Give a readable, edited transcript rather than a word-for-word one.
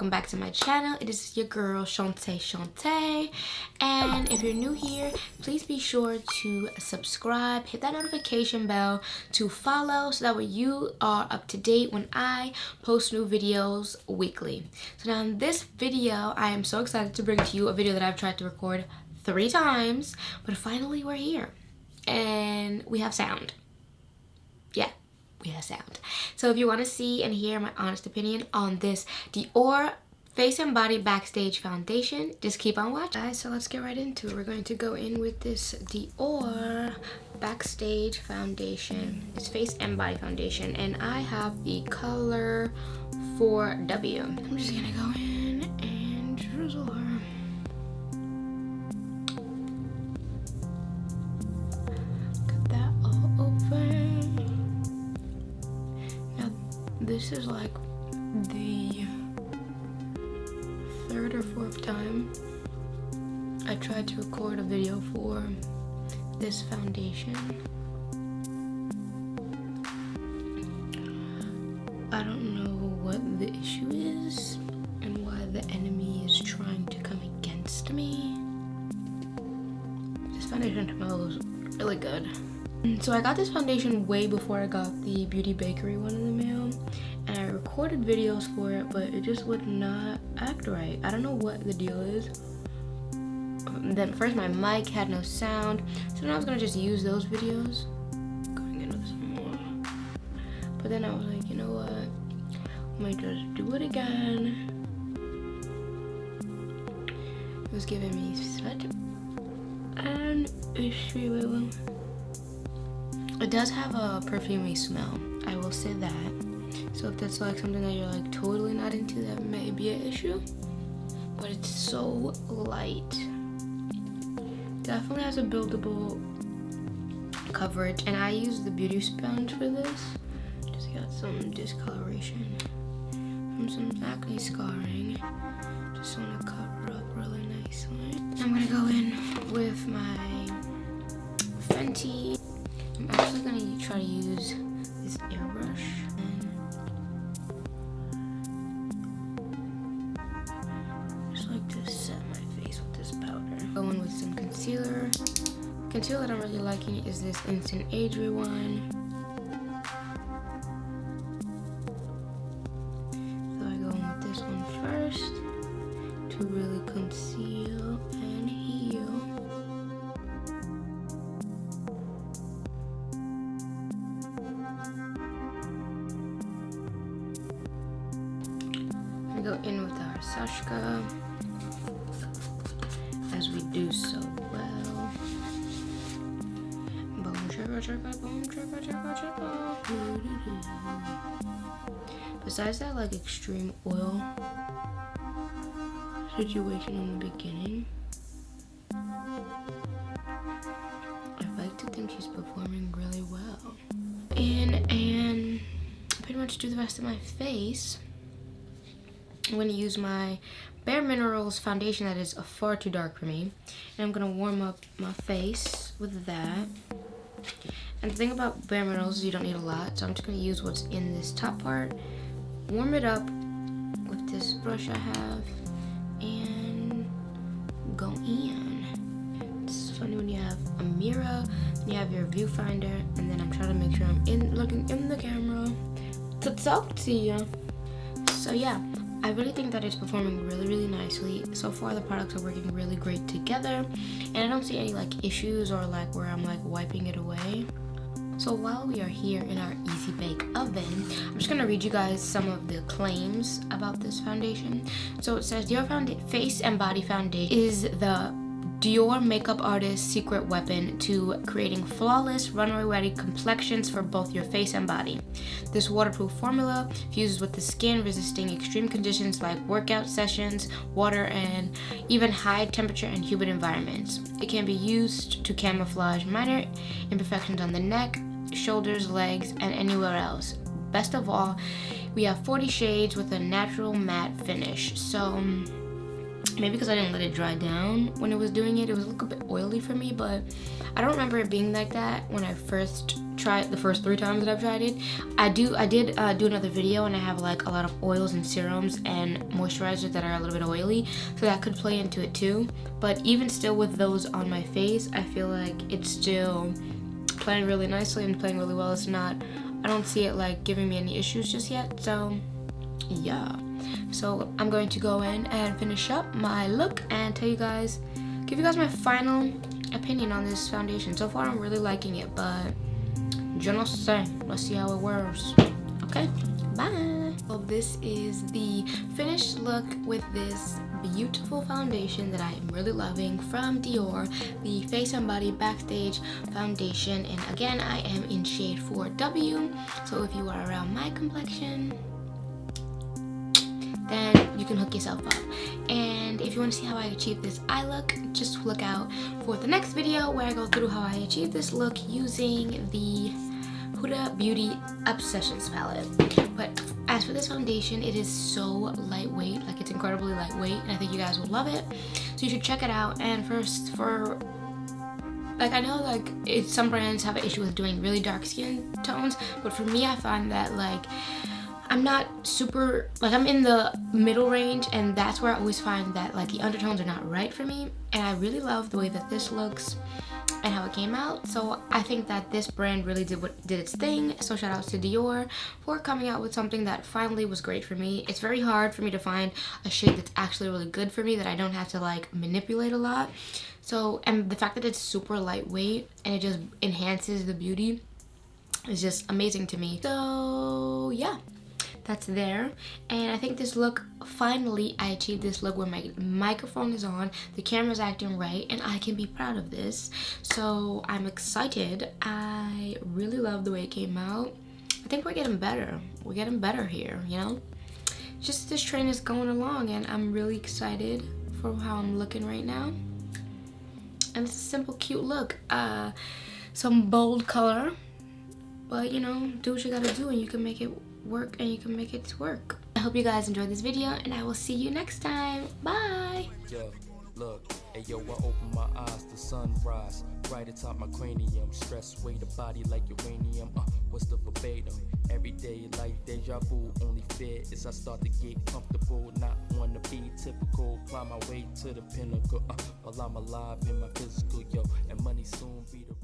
welcome back to my channel. It is your girl Chante. And if you're new here, please be sure to subscribe, hit that notification bell to follow so that way you are up to date when I post new videos weekly. So now in this video, I am so excited to bring to you a video that I've tried to record 3 times, but finally we're here and we have sound. Yeah, we have sound. So if you want to see and hear my honest opinion on this Dior Face and Body Backstage foundation, just keep on watching. Guys, so let's get right into it. We're going to go in with this Dior Backstage foundation. It's face and body foundation, and I have the color 4W. I'm just gonna go in and drizzle her. This is like the 3rd or 4th time I tried to record a video for this foundation. I don't know what the issue is and why the enemy is trying to come against me. This foundation smells really good. So I got this foundation way before I got the Bakerie one in the mail, and I recorded videos for it, but it just would not act right. I don't know what the deal is. Then first my mic had no sound, so then I was gonna just use those videos. Going into some more. But then I was like, you know what? I might just do it again. It was giving me such an issue. It does have a perfumey smell, I will say that. So if that's like something that you're like totally not into, that may be an issue. But it's so light. Definitely has a buildable coverage, and I use the beauty sponge for this. Just got some discoloration from some acne scarring. Just want to cover up really nicely. I'm gonna go in with my Fenty. I'm actually going to try to use this airbrush and just like to set my face with this powder. Going with some concealer. Concealer that I'm really liking is this Instant Age one. So I go in with this one first to really conceal and heal. Go in with our Sashka as we do so well. Boom, chugga, chugga, boom, chugga, chugga, chugga. Besides that, like extreme oil situation in the beginning, I'd like to think she's performing really well. And pretty much do the rest of my face. I'm going to use my Bare Minerals foundation that is far too dark for me. And I'm going to warm up my face with that. And the thing about Bare Minerals is you don't need a lot. So I'm just going to use what's in this top part. Warm it up with this brush I have. And go in. It's funny when you have a mirror, and you have your viewfinder. And then I'm trying to make sure I'm looking in the camera to talk to you. So yeah. I really think that it's performing really nicely. So far the products are working really great together, and I don't see any like issues or like where I'm like wiping it away. So while we are here in our easy bake oven, I'm just gonna read you guys some of the claims about this foundation. So it says Dior Face and Body Foundation is the Dior makeup artist's secret weapon to creating flawless, runway-ready complexions for both your face and body. This waterproof formula fuses with the skin, resisting extreme conditions like workout sessions, water, and even high temperature and humid environments. It can be used to camouflage minor imperfections on the neck, shoulders, legs, and anywhere else. Best of all, we have 40 shades with a natural matte finish. So maybe because I didn't let it dry down when it was doing it, it was a little bit oily for me, but I don't remember it being like that when I first try it the first 3 times that I've tried it. I did do another video, and I have like a lot of oils and serums and moisturizers that are a little bit oily, so that could play into it too. But even still, with those on my face, I feel like it's still playing really nicely and playing really well. It's not, I don't see it like giving me any issues just yet. So yeah, so I'm going to go in and finish up my look and give you guys my final opinion on this foundation. So far I'm really liking it, but je ne sais, let's see how it wears. Okay, bye. Well, this is the finished look with this beautiful foundation that I am really loving from Dior, the Face and Body Backstage foundation. And again, I am in shade 4W, so if you are around my complexion, then you can hook yourself up. And if you want to see how I achieve this eye look, just look out for the next video where I go through how I achieve this look using the Huda Beauty Obsessions palette. But as for this foundation, it is so lightweight, like it's incredibly lightweight, and I think you guys will love it. So you should check it out. And I know like some brands have an issue with doing really dark skin tones, but for me, I find that like I'm not super, like I'm in the middle range, and that's where I always find that like the undertones are not right for me. And I really love the way that this looks and how it came out. So I think that this brand really did its thing. So shout out to Dior for coming out with something that finally was great for me. It's very hard for me to find a shade that's actually really good for me, that I don't have to like manipulate a lot. So, and the fact that it's super lightweight and it just enhances the beauty is just amazing to me. So yeah, that's there. And I think this look, finally I achieved this look where my microphone is on, the camera's acting right, and I can be proud of this. So I'm excited. I really love the way it came out. I think we're getting better. We're getting better here, you know? Just this train is going along, and I'm really excited for how I'm looking right now. And it's a simple, cute look. Some bold color, but you know, do what you gotta do and you can make it work, and you can make it work. I hope you guys enjoyed this video, and I will see you next time. Bye. Yo, look, hey yo, I open my eyes to sunrise right atop my cranium. Stress weight the body like uranium. What's the verbatim? Everyday life deja vu. Only fear is I start to get comfortable, not wanna be typical. Climb my way to the pinnacle while I'm alive in my physical, yo, and money soon be the